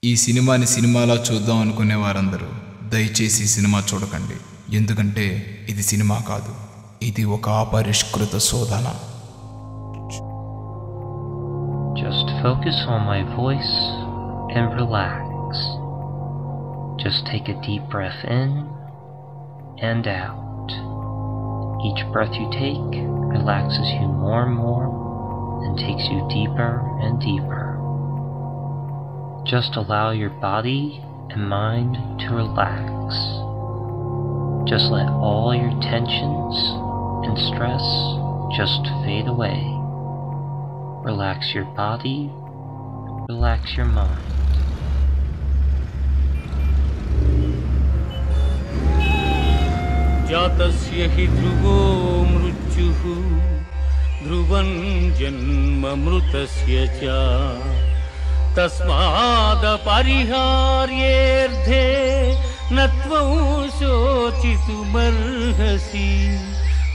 ఈ సినిమాని సినిమాలా చూద్దాం అనుకునే వారందరూ దయచేసి సినిమా చూడకండి. ఎందుకంటే ఇది సినిమా కాదు, ఇది ఒక అపరిష్కృత శోధన. Just focus on my voice and relax. Just take a deep breath in and out. Each breath you take relaxes you more and more and takes you deeper and deeper. Just allow your body and mind to relax. Just let all your tensions and stress just fade away. Relax your body, relax your mind. जातस्य हि ध्रुवो मृत्युः ध्रुवं जन्ममृतस्य च तस्मादपरिहार्येऽर्धे न त्वं शोचितुमर्हसि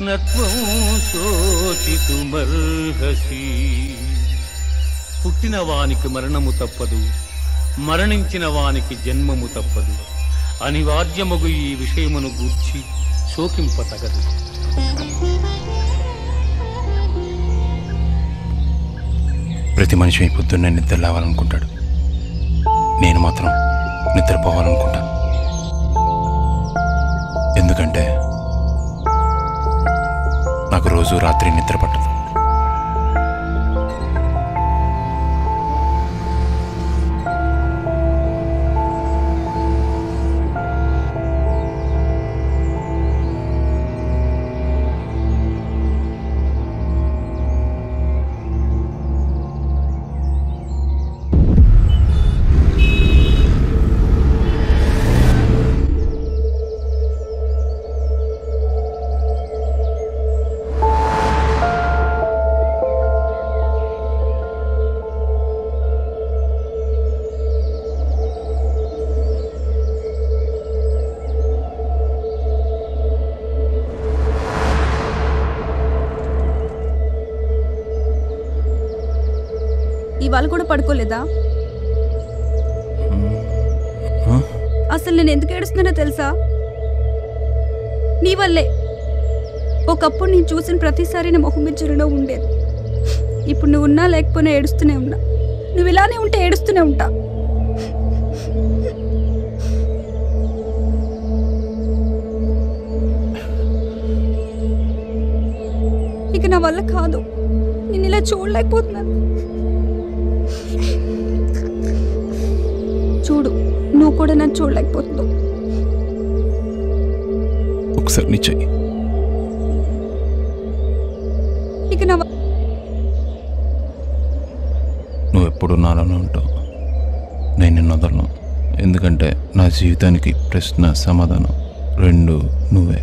न त्वं शोचितुमर्हसि పుట్టిన వానికి మరణము తప్పదు, మరణించిన వానికి జన్మము తప్పదు. అనివార్యమగు ఈ విషయమును గూర్చి శోకింపతగదు. ప్రతి మనిషి పొద్దున్నే నిద్ర లేవాలనుకుంటాడు. నేను మాత్రం నిద్రపోవాలనుకుంటాను. ఎందుకంటే నాకు రోజు రాత్రి నిద్ర పట్టదు. ఇవాళ కూడా పడుకోలేదా? అసలు నేను ఎందుకు ఏడుస్తున్నానో తెలుసా? నీ వల్లే. ఒకప్పుడు నేను చూసిన ప్రతిసారి నా మొహం మీద చిరునవ్వు ఉండేది. ఇప్పుడు నువ్వు ఉన్నా లేకపోయినా ఏడుస్తూనే ఉన్నా. నువ్వు ఇలానే ఉంటే ఏడుస్తూనే ఉంటా. ఇక నా వల్ల కాదు, నేను ఇలా చూడలేకపోతున్నాను. చూడు, నువ్వు కూడా నన్ను చూడలేకపోతున్నావు. ఒకసారి నీ చెయ్యి. ఇక నా నువ్వు ఎప్పుడు నాలోనే ఉంటావు. నేను నిన్ను వదలను. ఎందుకంటే నా జీవితానికి ప్రశ్న సమాధానం రెండు నువ్వే.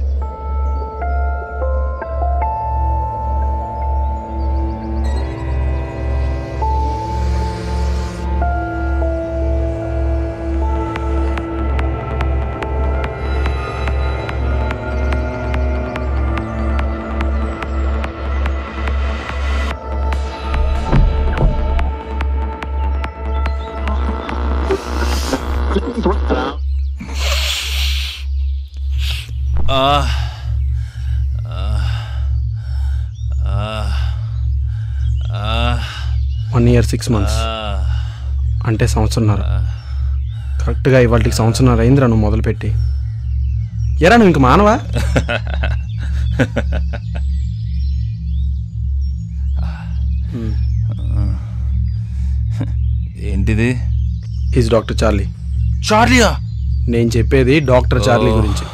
One year 6 months అంటే సంవత్సరంన్నర. కరెక్ట్గా ఇవాళకి సంవత్సరంన్నర అయిందిరా నువ్వు మొదలుపెట్టి. ఎరా నువ్వు ఇంక మానవా? ఏంటిది? Is doctor Charlie. చార్లీయా? నేను చెప్పేది డాక్టర్ చార్లీ గురించి.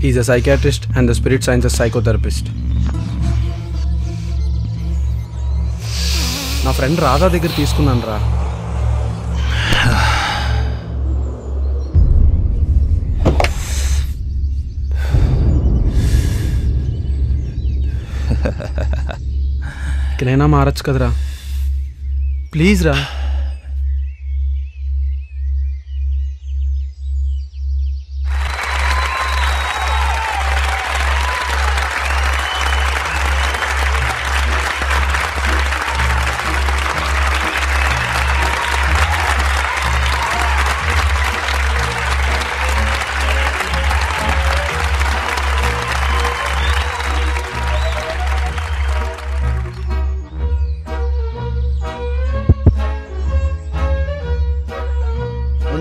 Is a psychiatrist and the spirit sciences psychotherapist. నా ఫ్రెండ్ రాధా దగ్గర తీసుకున్నాను రా. ఇకనైనా మారచ్చు కదరా, ప్లీజ్ రా.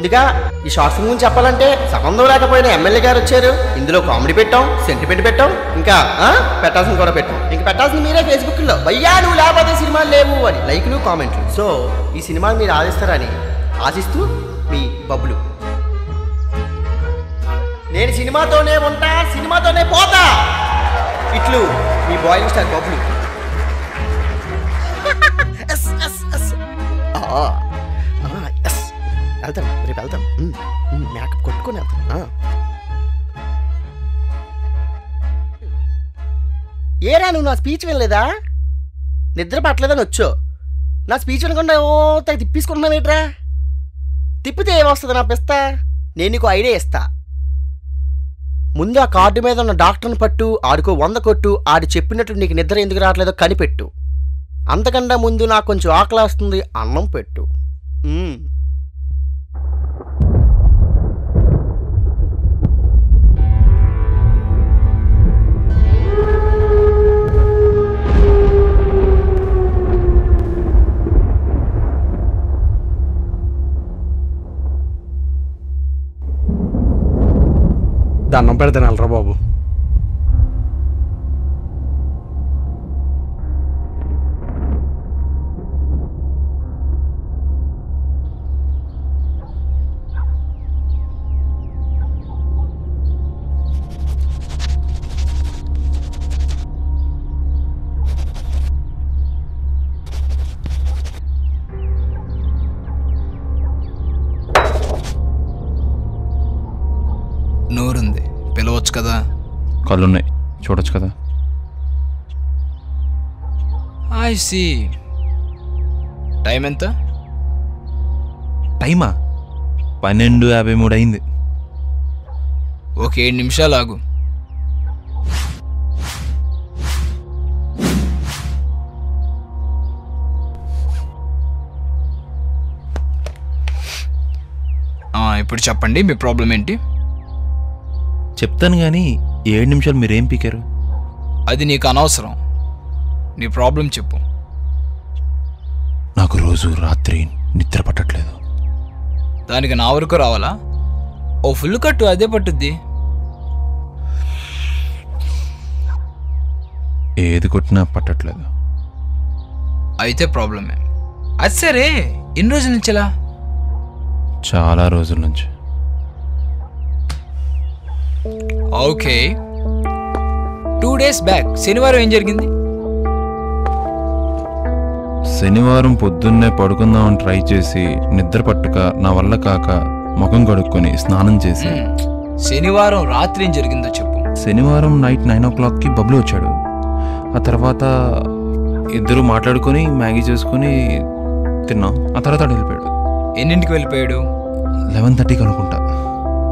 ముందుగా ఈ షార్ట్ ఫిల్మ్ గురించి చెప్పాలంటే సంబంధం లేకపోయినా ఎమ్మెల్యే గారు వచ్చారు, ఇందులో కామెడీ పెట్టాం, సెంటిమెంట్ పెట్టాం, ఇంకా పెట్టాల్సింది కూడా పెట్టాం. ఇంకా పెట్టాల్సింది మీరే ఫేస్బుక్లో భయ్యా నువ్వు లేకపోతే సినిమాలు లేవు అని లైక్లు కామెంట్లు. సో ఈ సినిమాని మీరు ఆదిస్తారని ఆశిస్తూ మీ బబ్లు. నేను సినిమాతోనే ఉంటా, సినిమాతోనే పోతా, ఇట్లు మీ బాయిలింగ్ స్టార్ బబ్లు. వెళ్తాం, రేపు వెళ్తాం, మేకప్ కొట్టుకొని వెళ్తాం. ఏరా నువ్వు నా స్పీచ్ వినలేదా? నిద్ర పట్టలేదని వచ్చో నా స్పీచ్ వినకుండా ఓ తెగ తిప్పేసుకుంటున్నావు ఏంట్రా? తిప్పితే ఏమొస్తుంది నా పిస్తా? నేను నీకు ఐడియా ఇస్తా. ముందు ఆ కార్డు మీద ఉన్న డాక్టర్ని పట్టు, ఆడికో 100 కొట్టు, ఆడి చెప్పినట్టు నీకు నిద్ర ఎందుకు రావట్లేదో కనిపెట్టు. అంతకన్నా ముందు నాకు కొంచెం ఆకలి వస్తుంది, అన్నం పెట్టు. దండం పెడతాను వెళ్ళరా బాబు. నోరుంది, పిలవచ్చు కదా. కళ్ళున్నాయి, చూడొచ్చు కదా. I see. టైం ఎంత? టైమా 12:53 అయింది. ఒక 7 నిమిషాలు ఆగు. ఇప్పుడు చెప్పండి, మీ ప్రాబ్లం ఏంటి? చెప్తాను కానీ 7 నిమిషాలు మీరేం పీకారు? అది నీకు అనవసరం. నీ ప్రాబ్లం చెప్పు. నాకు రోజు రాత్రి నిద్ర పట్టట్లేదు. దానికి నా వరకు రావాలా? ఓ ఫుల్ కట్టు, అదే పట్టుద్ది. ఏది కొట్టినా పట్టట్లేదు. అయితే ప్రాబ్లమే. అది సరే, ఎన్ని రోజుల నుంచిలా? చాలా రోజుల నుంచి. ఓకే, 2 days బ్యాక్ శనివారం ఏం జరిగింది? శనివారం పొద్దున్నే పడుకుందామని ట్రై చేసి నిద్ర పట్టుక నా వల్ల కాక ముఖం కడుక్కొని స్నానం చేసి. శనివారం రాత్రి ఏం జరిగిందో చెప్పు. శనివారం నైట్ 9 o'clockకి బబ్లు వచ్చాడు. ఆ తర్వాత ఇద్దరు మాట్లాడుకొని మ్యాగీ చేసుకొని తిన్నాం. ఆ తర్వాత వెళ్ళిపోయాడు. ఎన్నింటికి వెళ్ళిపోయాడు? 11:30కి అనుకుంటా.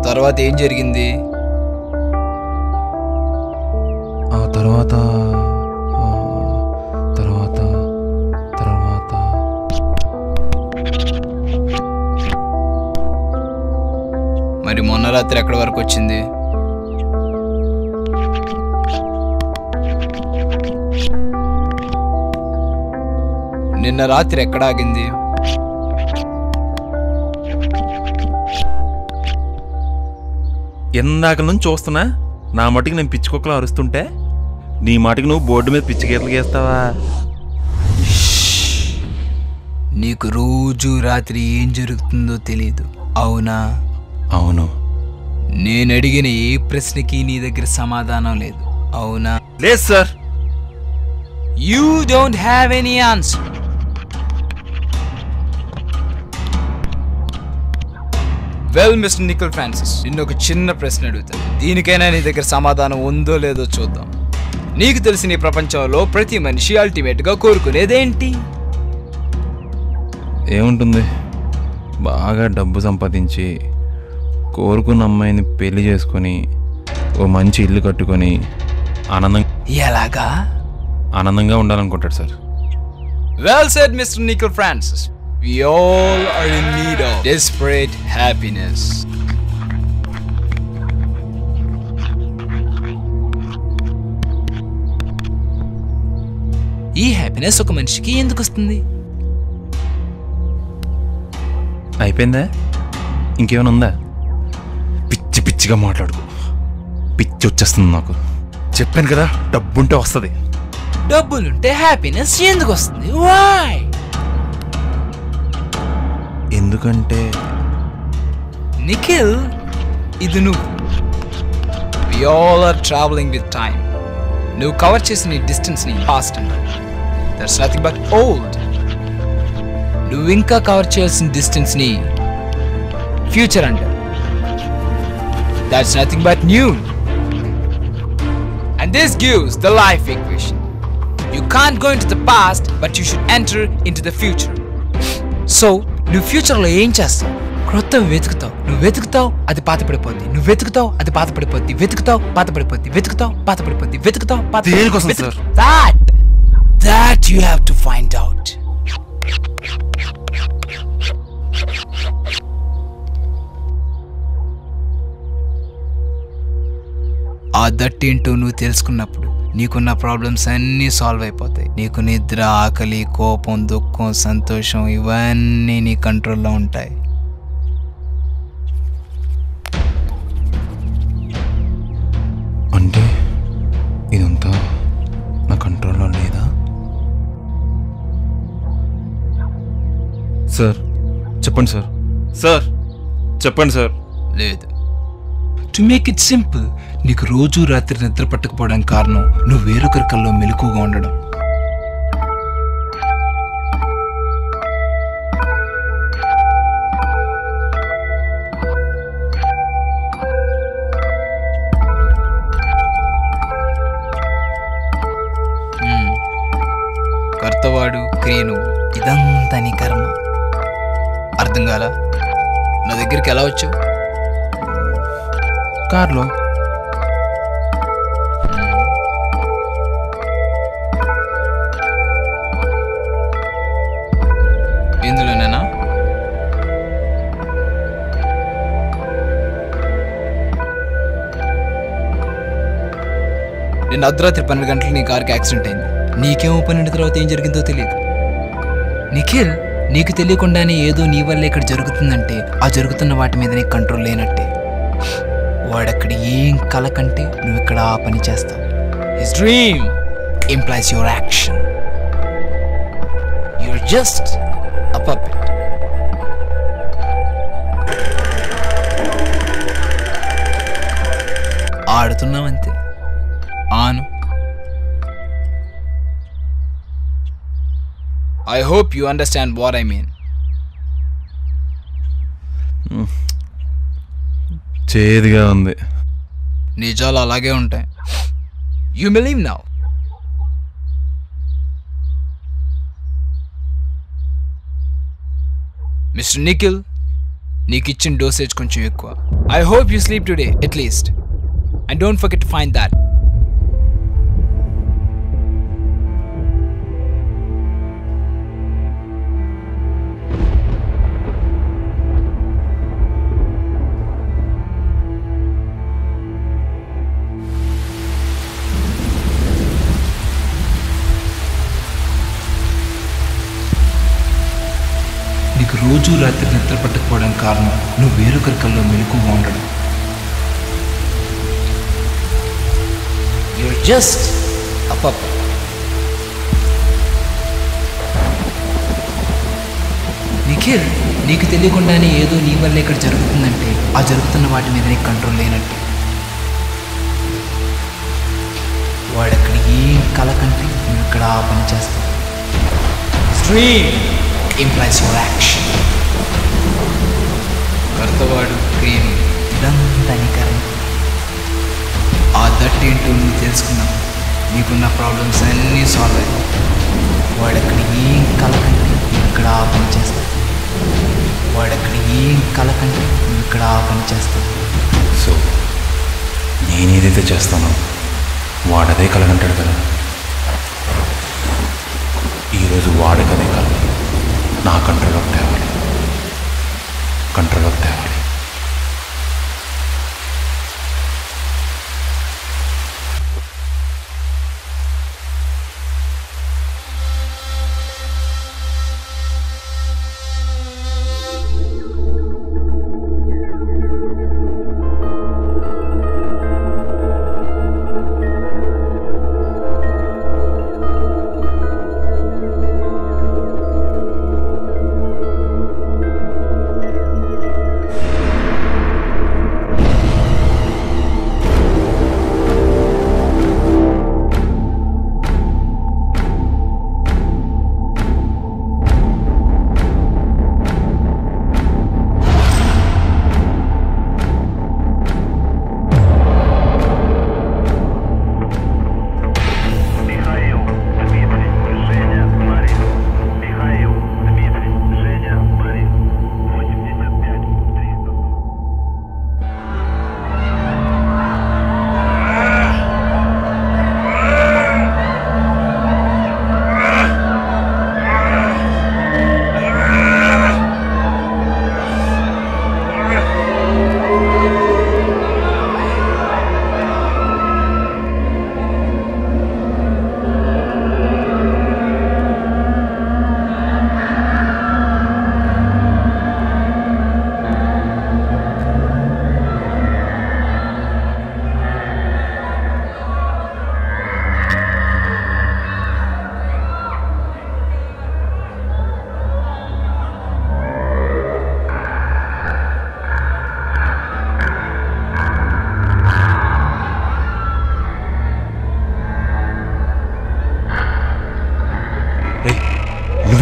తర్వాత ఏం జరిగింది? ఆ తర్వాత తర్వాత తర్వాత మరి మొన్న రాత్రి ఎక్కడి వరకు వచ్చింది? నిన్న రాత్రి ఎక్కడ ఆగింది? ఎందాక నుంచి చూస్తున్నా నా మటుకు నేను పిచ్చుకొక్కలు అరుస్తుంటే నీ మాటకి నువ్వు బోర్డు మీద పిచ్చి గీతలు గీస్తావా? నీకు రోజు రాత్రి ఏం జరుగుతుందో తెలీదు, అవునా? అవును. నేను అడిగిన ఏ ప్రశ్నకి నీ దగ్గర సమాధానం లేదు, అవునా? లేదు sir. You don't have any answer. Well mister Nikhil Francis, నిన్ను ఒక చిన్న ప్రశ్న అడుగుతాను. దీనికైనా నీ దగ్గర సమాధానం ఉందో లేదో చూద్దాం. నీకు తెలిసిన ఈ ప్రపంచంలో ప్రతి మనిషి అల్టిమేట్గా కోరుకునేదేంటి? ఏముంటుంది, బాగా డబ్బు సంపాదించి కోరుకున్న అమ్మాయిని పెళ్లి చేసుకొని ఓ మంచి ఇల్లు కట్టుకొని ఆనందంగా ఉండాలనుకుంటాడు sir. Well said, Mr. Nikhil Francis. We all are in need of desperate happiness. ఈ హ్యాపీనెస్ ఒక మనిషికి ఎందుకు వస్తుంది? అయిపోయిందా? ఇంకేమైనా ఉందా? పిచ్చి పిచ్చిగా మాట్లాడుకో, పిచ్చి వచ్చేస్తుంది నాకు. చెప్పాను కదా, డబ్బుంటే వస్తుంది. డబ్బులుంటే హ్యాపీనెస్ ఎందుకు వస్తుంది? వై? ఎందుకంటే నిఖిల్, ఇది నువ్వు. We all are travelling with time. నువ్వు కవర్ చేసిన ఈ డిస్టెన్స్ ని పాస్ట్ అంటారు. That's nothing but old. నువ్వు ఇంకా కవర్ చేయాల్సిన డిస్టెన్స్ ని ఫ్యూచర్ అంటారు. That's nothing but new. And this gives the life equation. You can't go into the past, but you should enter into the future. So, నువ్వు ఫ్యూచర్లో ఏం చేస్తావు? క్రొత్తవి వెతుకుతావు. నువ్వు వెతుకుతావు, అది పాతపడిపోద్ది. నువ్వు వెతుకుతావు, అది పాతపడిపోద్ది. వెతుకుతావు, పాతపడిపోద్ది. వెతుకుతావు, పాతపడిపోద్ది. వెతుకుతావు, దేనికోసం sir? That you have to find out. ఆ దట్టేంటో నువ్వు తెలుసుకున్నప్పుడు నీకున్న ప్రాబ్లమ్స్ అన్నీ సాల్వ్ అయిపోతాయి. నీకు నిద్ర, ఆకలి, కోపం, దుఃఖం, సంతోషం ఇవన్నీ నీ కంట్రోల్లో ఉంటాయి. అంటే ఇదంతా నా కంట్రోల్లో లేదా? సార్ చెప్పండి సార్. సార్ చెప్పండి సార్. లేదు. టు మేక్ ఇట్ సింపుల్, నీకు రోజు రాత్రి నిద్ర పట్టకపోవడానికి కారణం నువ్వు వేరొకరి కల్లో మెలకుగా ఉండడం. కర్తవాడు, క్రియను, ఇదంతా నీ కర్మ. అర్థం కాలా? నా దగ్గరికి ఎలా వచ్చావు? కార్లో. ఇందులోనేనా? నేను అర్ధరాత్రి 12 గంటలకు నీ కార్కి యాక్సిడెంట్ అయింది. నీకేమో 12 తర్వాత ఏం జరిగిందో తెలియదు. నిఖిల్, నీకు తెలియకుండానే ఏదో నీ వల్ల ఇక్కడ జరుగుతుందంటే ఆ జరుగుతున్న వాటి మీద నీకు కంట్రోల్ లేనట్టే. వాడక్కడ ఏం కల కంటే నువ్వు ఇక్కడ ఆ పని చేస్తావు. His dream implies your action. You are just a puppet. ఆడుతున్నావంతే. ఆను. I hope you understand what I mean. చేదుగా ఉంది. నిజాలు అలాగే ఉంటాయి. You may leave now. Mr. Nikhil, నీకు ఇచ్చిన డోసేజ్ కొంచెం ఎక్కువ. I hope you sleep today at least. And don't forget to find that. నీకు రోజు రాత్రి నిద్ర పట్టకపోవడానికి కారణం నువ్వు వేరొకరి కల్లో మెలకుగా ఉండడం. You're just a puppet. Nikhil, నీకు తెలియకుండానే ఏదో నీ వల్ల ఇక్కడ జరుగుతుందంటే ఆ జరుగుతున్న వాటి మీద నీకు కంట్రోల్ లేనట్టే. వాడక్కడ ఏం కల కంటే నువ్వు ఇక్కడ ఆ పని చేస్తావు. Dream implies your action. కర్తవాడు, క్రియను, ఇదంతా నీ కర్మ. ఆ దట్టేంటో నువ్వు తెలుసుకున్నావు. నీకున్న ప్రాబ్లమ్స్ అన్నీ సాల్వ్ అయ్యాయి. వాడక్కడ ఏం కల కంటే నువ్వు ఇక్కడ ఆ పని చేస్తావు. వాడక్కడ ఏం కల కంటే నువ్వు ఇక్కడ ఆ పని చేస్తావు. సో నేనేదైతే చేస్తానో వాడదే కలగంటాడు కదా. ఈరోజు వాడకదే కల నా కంట్రోల్లోకి తేవాలి. కంట్రోల్లోకి తేవాలి.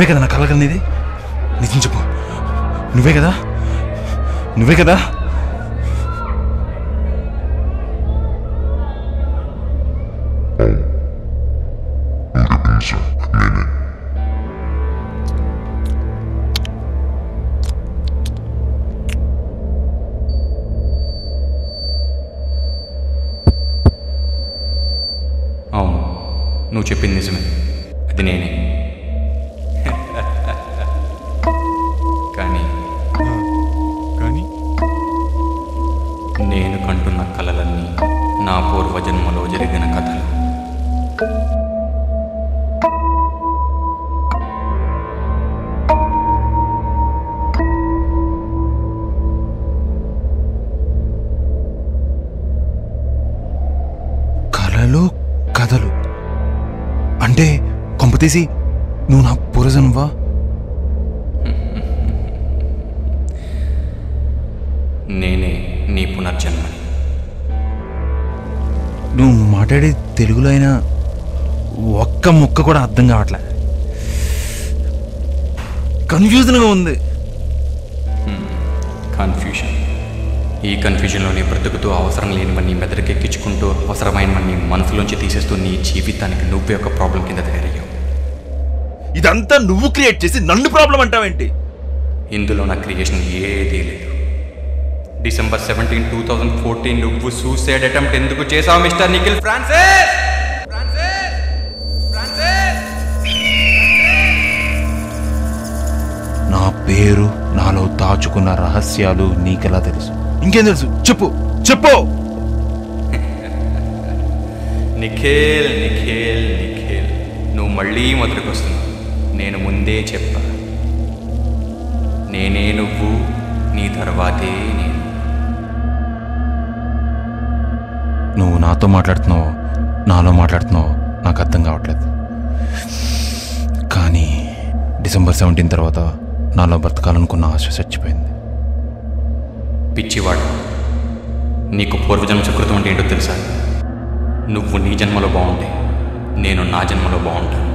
నువ్వే కదా నా కలగనేది? నిజం చెప్పు, నువ్వే కదా? నువ్వే కదా? అవును, నువ్వు చెప్పింది నిజమే, అది నేనే. కానీ నేను కంటున్న కలలన్నీ నా పూర్వజన్మలో జరిగిన కథలు. కలలు కథలు అంటే కొంపతీసి నువ్వు నా పూర్వజన్మవా? నేనే నీ పునర్జన్మని. నువ్వు మాట్లాడే తెలుగులో అయినా ఒక్క ముక్క కూడా అర్థం కావట్లే. కన్ఫ్యూజన్గా ఉంది. కన్ఫ్యూషన్. ఈ కన్ఫ్యూజన్లోనే బ్రతుకుతూ అవసరం లేనివన్నీ మెదడుకెక్కించుకుంటూ అవసరమైనవన్నీ మనసులోంచి తీసేస్తూ నీ జీవితానికి నువ్వే ఒక ప్రాబ్లం కింద తయారయ్యావు. ఇదంతా నువ్వు క్రియేట్ చేసి నన్ను ప్రాబ్లం అంటావేంటి? ఇందులో నా క్రియేషన్ ఏదీ లేదు. December 17, 2014 నువ్వు సూసైడ్ అటెంప్ట్ ఎందుకు చేసావు మిస్టర్ నిఖిల్ ఫ్రాన్సిస్? నా పేరు, నాలో దాచుకున్న రహస్యాలు నీకెలా తెలుసు? ఇంకేం తెలుసు? చెప్పు చెప్పు. నిఖిల్ నిఖిల్ నిఖిల్, నువ్వు మళ్ళీ మొదటికి వస్తున్నావు. నేను ముందే చెప్పా, నేనే నువ్వు, నీ తర్వాతే నేను. నువ్వు నాతో మాట్లాడుతున్నావో నాలో మాట్లాడుతున్నావో నాకు అర్థం కావట్లేదు. కానీ December 17 తర్వాత నాలో బ్రతకాలనుకున్న ఆశ చచ్చిపోయింది. పిచ్చివాడు, నీకు పూర్వజన్మ సుకృతం అంటే ఏంటో తెలుసా? నువ్వు నీ జన్మలో బాగుంటే నేను నా జన్మలో బాగుంటాను.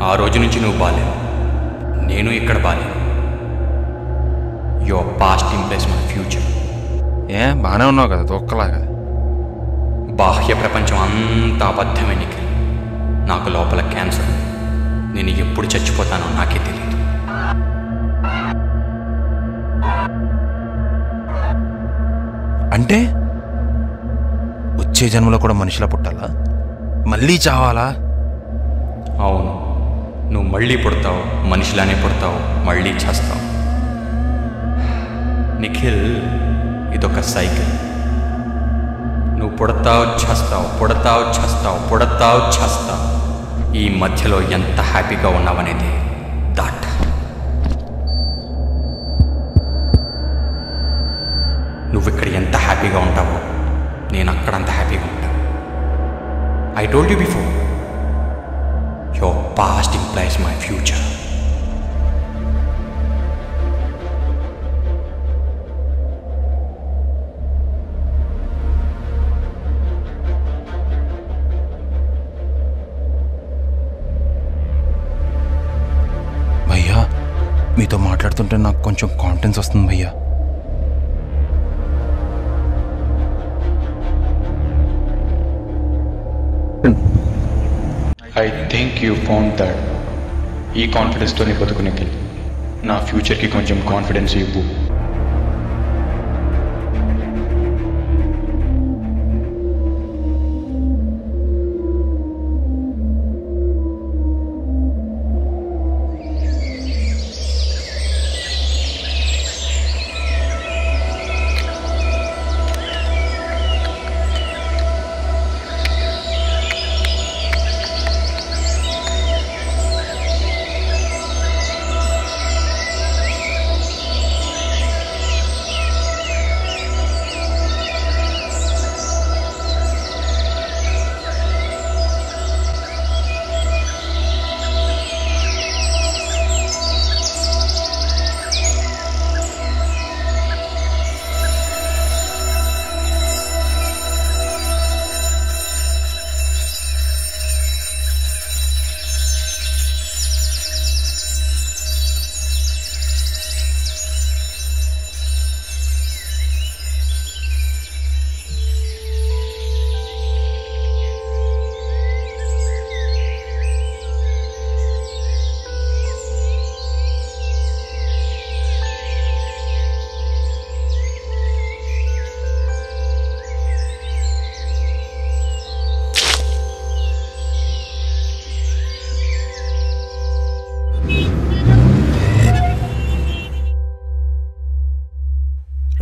ఆ రోజు నుంచి నువ్వు బాలేవు, నేను ఇక్కడ బాలేను. Your past implies my future. బాగానే ఉన్నావు కదా తొక్కలాగా. బాహ్య ప్రపంచం అంతా అబద్ధమే నిఖిల్. నాకు లోపల క్యాన్సర్. నేను ఎప్పుడు చచ్చిపోతానో నాకే తెలియదు. అంటే వచ్చే జన్మలో కూడా మనిషిలా పుట్టాలా? మళ్ళీ చావాలా? అవును, నువ్వు మళ్ళీ పుడతావు, మనిషిలానే పుడతావు, మళ్ళీ చేస్తావు. నిఖిల్, ఇదొక సైకిల్. నువ్వు పుడతావు చేస్తావు, పుడతావు చేస్తావు, పుడతావు చేస్తావు. ఈ మధ్యలో ఎంత హ్యాపీగా ఉన్నావనేది దాట్. నువ్వు ఇక్కడ ఎంత హ్యాపీగా ఉంటావో నేను అక్కడ అంత హ్యాపీగా ఉంటాను. I told you before, your past implies my future. భయ్యా, మీతో మాట్లాడుతుంటే నాకు కొంచెం కాన్ఫిడెన్స్ వస్తుంది భయ్యా. I think you found that. ఈ కాన్ఫిడెన్స్తోనే బతుకునికి నా ఫ్యూచర్కి కొంచెం కాన్ఫిడెన్స్ ఇవ్వు.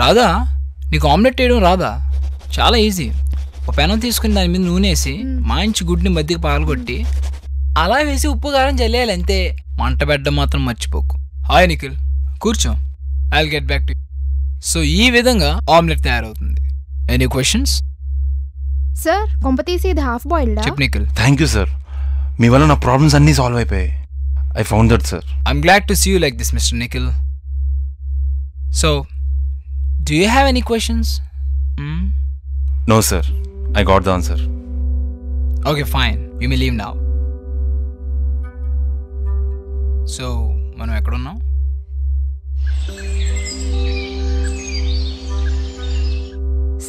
రాదా? నీకు ఆమ్లెట్ వేయడం రాదా? చాలా ఈజీ. ఒక పెనం తీసుకుని దాని మీద నూనె వేసి మంచి గుడ్ని మధ్యకి పగలగొట్టి అలా వేసి ఉప్పు కారం జల్లేయాలి అంతే. మంట పెట్టడం మాత్రం మర్చిపోకు. హాయ్ నిఖిల్, కూర్చో. I will get back to. So ఈ విధంగా ఆమ్లెట్ తయారవుతుంది. Any questions? సార్ కొంపతీసి ఇది హాఫ్ బాయిల్డా? చెప్పు నిఖిల్. థ్యాంక్ యూ సార్, మీ వల్ల నా ప్రాబ్లమ్స్ అన్నీ సాల్వ్ అయిపోయాయి. I found that sir. I'm glad to see you like this mister Nikhil. So do you have any questions? No sir, I got the answer. Okay fine, you may leave now. So మనం ఎక్కడున్నాం?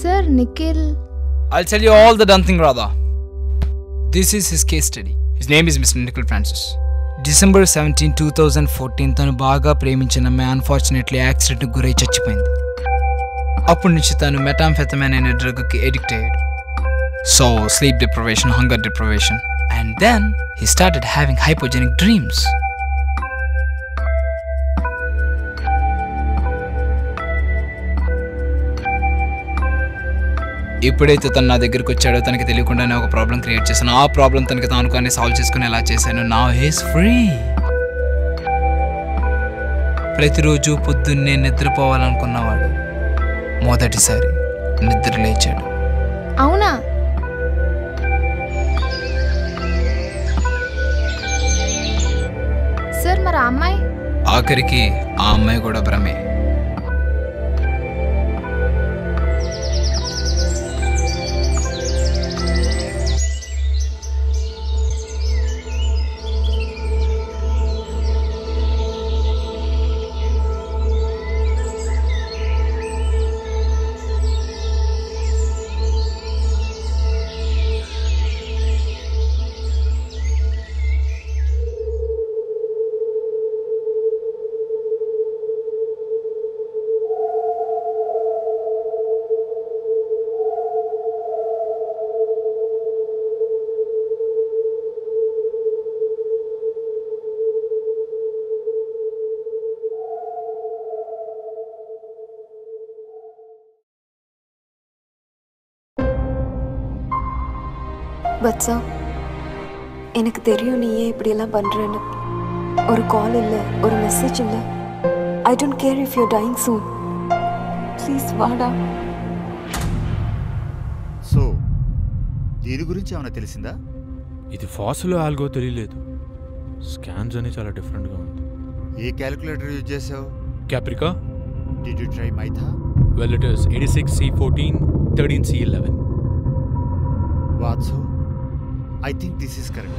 Sir Nikhil. I'll tell you all the done thing, Radha. This is his case study. His name is Mr. Nikhil Francis. December 17, 2014 తను బాగా ప్రేమించిన అమ్మాయి unfortunately యాక్సిడెంట్కి గురై చచ్చిపోయింది. అప్పటి నుంచి తను మెటాంఫెతమైన్ అనే డ్రగ్కి ఎడిక్ట్ అయ్యాడు. So sleep deprivation, hunger deprivation, and then he started having hypogenic dreams. ఎప్పుడైతే తను నా దగ్గరికి వచ్చాడో తనకి తెలియకుండానే ఒక ప్రాబ్లం క్రియేట్ చేశాను. ఆ ప్రాబ్లం తనకి తాను కానీ సాల్వ్ చేసుకుని ఎలా చేశాను. Now he's free. ప్రతిరోజు పొద్దున్నే నిద్రపోవాలనుకున్నవాడు మొదటిసారి నిద్ర లేచాడు. అవునా? సార్ మరి ఆ అమ్మాయి? ఆఖరికి ఆ అమ్మాయి కూడా భ్రమే. வத்சா, எனக்கு தெரியும் நீ ஏன் இப்படி எல்லாம் பண்றேன்னு. ஒரு கால் இல்லை, ஒரு மெசேஜ் இல்லை. I don't care if you're dying soon. Please వాడా. సో దీని గురించి ఏమైనా తెలిసిందా? ఇది ఫాసిల్ ఆల్గో తెలియలేదు. స్కాన్స్ అని చాలా డిఫరెంట్గా ఉంది. ఏ క్యాలిక్యులేటర్ యూజ్ చేసావు? క్యాప్రికా. డిడ్ యూ ట్రై మైథా? Well it is 86C14 13C11. వాట్సో, I think this is correct.